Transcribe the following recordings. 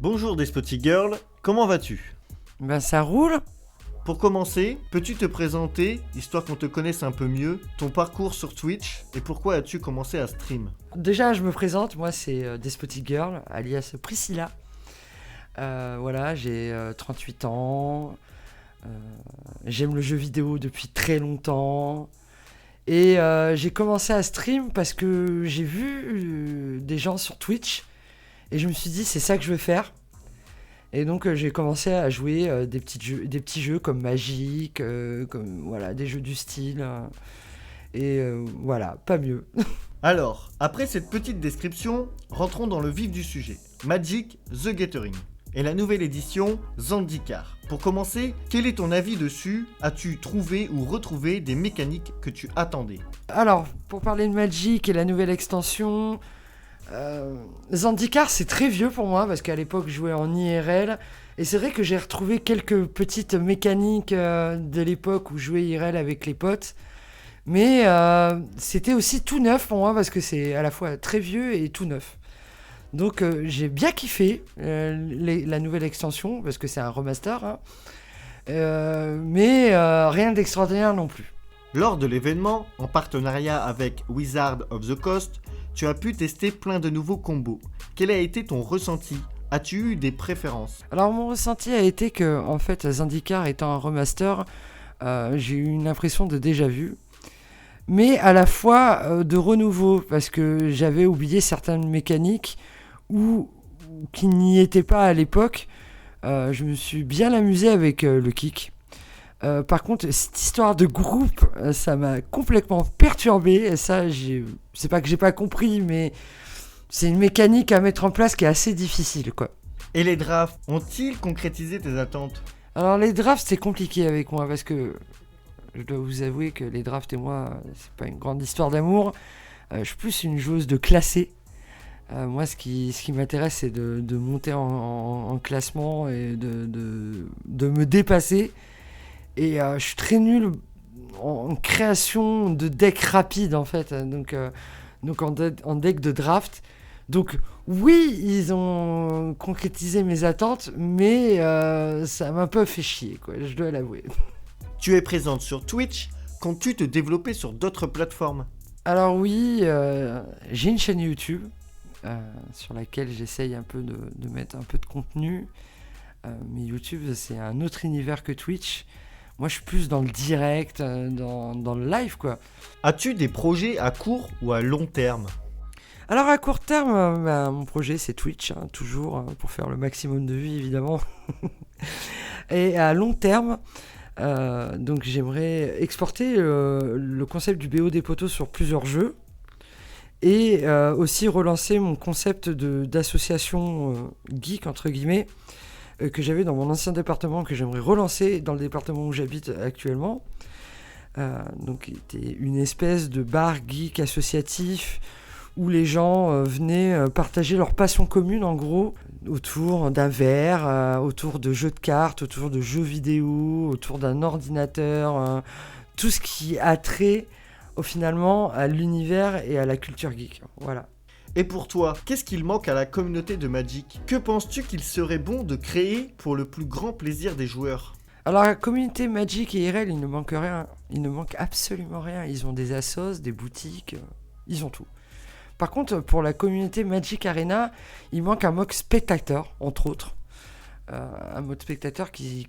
Bonjour Despotic Girl, comment vas-tu? Ben ça roule. Pour commencer, peux-tu te présenter, histoire qu'on te connaisse un peu mieux, ton parcours sur Twitch et pourquoi as-tu commencé à stream? Déjà, je me présente, moi c'est Despotic Girl, alias Priscilla. Voilà, j'ai 38 ans, j'aime le jeu vidéo depuis très longtemps. Et j'ai commencé à stream parce que j'ai vu des gens sur Twitch et je me suis dit c'est ça que je veux faire. Et donc j'ai commencé à jouer des petits jeux comme Magic, comme voilà, des jeux du style. Voilà, pas mieux. Alors, après cette petite description, rentrons dans le vif du sujet. Magic the Gathering et la nouvelle édition Zendikar. Pour commencer, quel est ton avis dessus? As-tu trouvé ou retrouvé des mécaniques que tu attendais? Alors, pour parler de Magic et la nouvelle extension, Zendikar c'est très vieux pour moi parce qu'à l'époque je jouais en IRL et c'est vrai que j'ai retrouvé quelques petites mécaniques de l'époque où je jouais IRL avec les potes, mais c'était aussi tout neuf pour moi parce que c'est à la fois très vieux et tout neuf. Donc j'ai bien kiffé la nouvelle extension parce que c'est un remaster, hein. Mais rien d'extraordinaire non plus. Lors de l'événement, en partenariat avec Wizard of the Coast, tu as pu tester plein de nouveaux combos. Quel a été ton ressenti? As-tu eu des préférences? Alors mon ressenti a été que en fait Zendikar étant un remaster, j'ai eu une impression de déjà vu, mais à la fois de renouveau parce que j'avais oublié certaines mécaniques ou qui n'y étaient pas à l'époque. Je me suis bien amusé avec le kick. Par contre, cette histoire de groupe, ça m'a complètement perturbé. Et ça, c'est pas que j'ai pas compris, mais c'est une mécanique à mettre en place qui est assez difficile, quoi. Et les drafts, ont-ils concrétisé tes attentes? Alors les drafts, c'est compliqué avec moi parce que je dois vous avouer que les drafts et moi, c'est pas une grande histoire d'amour. Je suis plus une joueuse de classé. Moi, ce qui m'intéresse, c'est de monter en classement et de me dépasser. Et je suis très nul en création de deck rapide en fait, donc en deck de draft. Donc oui, ils ont concrétisé mes attentes, mais ça m'a un peu fait chier, quoi, je dois l'avouer. Tu es présente sur Twitch, comptes-tu te développer sur d'autres plateformes? Alors oui, j'ai une chaîne YouTube sur laquelle j'essaye un peu de mettre un peu de contenu. Mais YouTube, c'est un autre univers que Twitch. Moi, je suis plus dans le direct, dans le live, quoi. As-tu des projets à court ou à long terme? Alors, à court terme, mon projet, c'est Twitch, hein, toujours, pour faire le maximum de vues, évidemment. Et à long terme, donc j'aimerais exporter le concept du BO des poteaux sur plusieurs jeux. Et aussi relancer mon concept d'association geek, entre guillemets, que j'avais dans mon ancien département, que j'aimerais relancer dans le département où j'habite actuellement. Donc, c'était une espèce de bar geek associatif où les gens venaient partager leur passion commune, en gros, autour d'un verre, autour de jeux de cartes, autour de jeux vidéo, autour d'un ordinateur, tout ce qui a trait, finalement, à l'univers et à la culture geek. Voilà. Et pour toi, qu'est-ce qu'il manque à la communauté de Magic? Que penses-tu qu'il serait bon de créer pour le plus grand plaisir des joueurs? Alors la communauté Magic et IRL, il ne manque rien. Il ne manque absolument rien. Ils ont des assos, des boutiques, ils ont tout. Par contre, pour la communauté Magic Arena, il manque un mode spectateur, entre autres. Un mode spectateur qui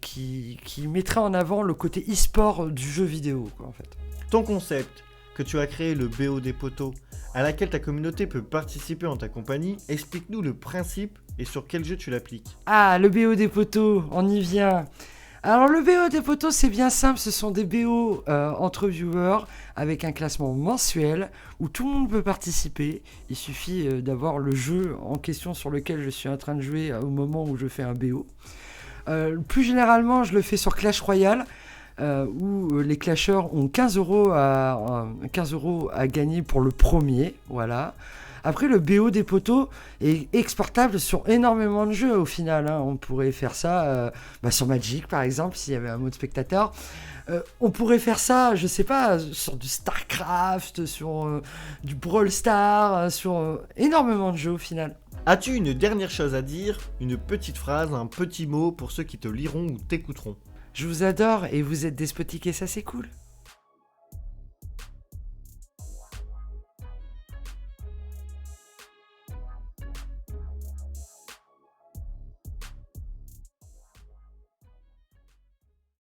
mettrait en avant le côté e-sport du jeu vidéo, quoi, en fait. Ton concept, que tu as créé, le BO des poteaux, à laquelle ta communauté peut participer en ta compagnie, explique-nous le principe et sur quel jeu tu l'appliques. Ah, le BO des poteaux, on y vient. Alors le BO des poteaux, c'est bien simple, ce sont des BO entre viewers avec un classement mensuel où tout le monde peut participer. Il suffit d'avoir le jeu en question sur lequel je suis en train de jouer au moment où je fais un BO. Plus généralement, je le fais sur Clash Royale. Où les clasheurs ont 15 euros à gagner pour le premier, voilà. Après, le BO des poteaux est exportable sur énormément de jeux au final, hein. On pourrait faire ça sur Magic par exemple, s'il y avait un mode spectateur. On pourrait faire ça, je sais pas, sur du StarCraft, sur du Brawl Stars, sur énormément de jeux au final. As-tu une dernière chose à dire, une petite phrase, un petit mot pour ceux qui te liront ou t'écouteront? Je vous adore et vous êtes despotique et ça c'est cool.